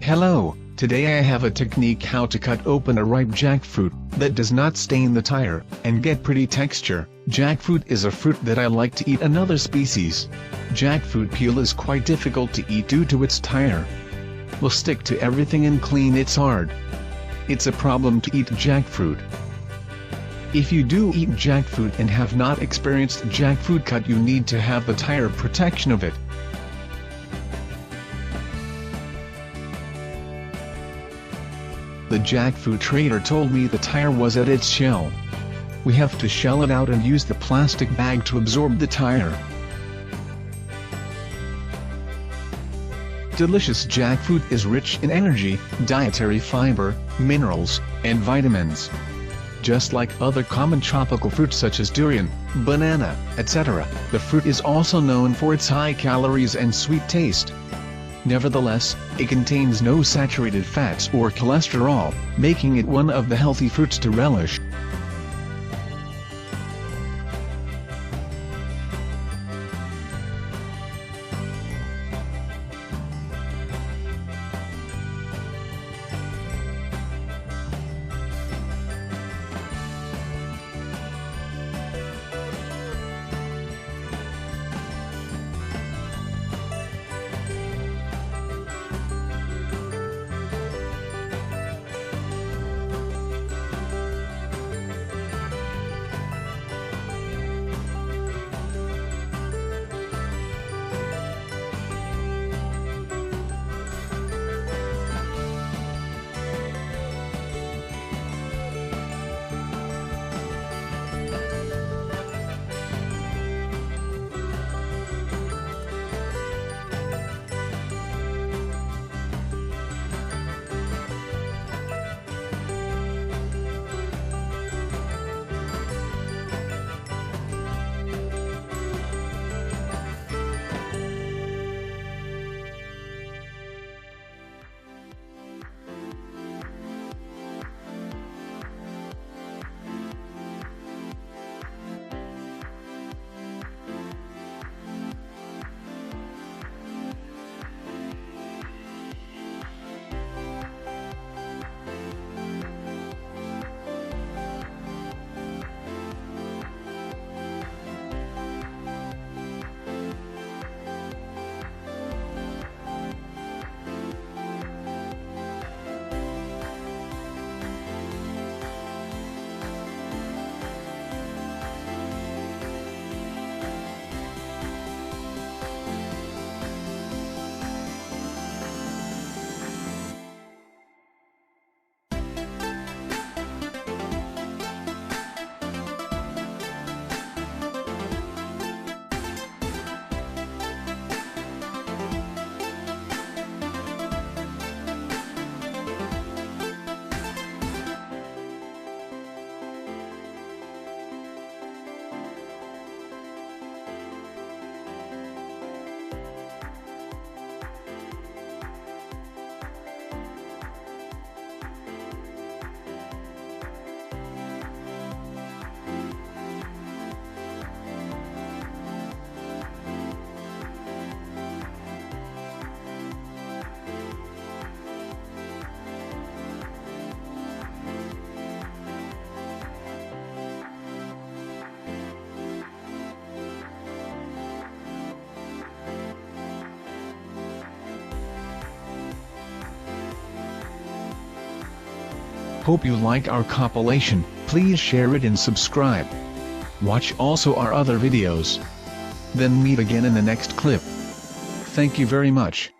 Hello, today I have a technique how to cut open a ripe jackfruit that does not stain the tire and get pretty texture. Jackfruit is a fruit that I like to eat. Another species. Jackfruit peel is quite difficult to eat due to its tire. Will stick to everything and clean it's hard. It's a problem to eat jackfruit. If you do eat jackfruit and have not experienced jackfruit cut, you need to have the tire protection of it. The jackfruit trader told me the tire was at its shell. We have to shell it out and use the plastic bag to absorb the tire. Delicious jackfruit is rich in energy, dietary fiber, minerals, and vitamins. Just like other common tropical fruits such as durian, banana, etc., the fruit is also known for its high calories and sweet taste. Nevertheless, it contains no saturated fats or cholesterol, making it one of the healthy fruits to relish. Hope you like our compilation. Please share it and subscribe. Watch also our other videos. Then meet again in the next clip. Thank you very much.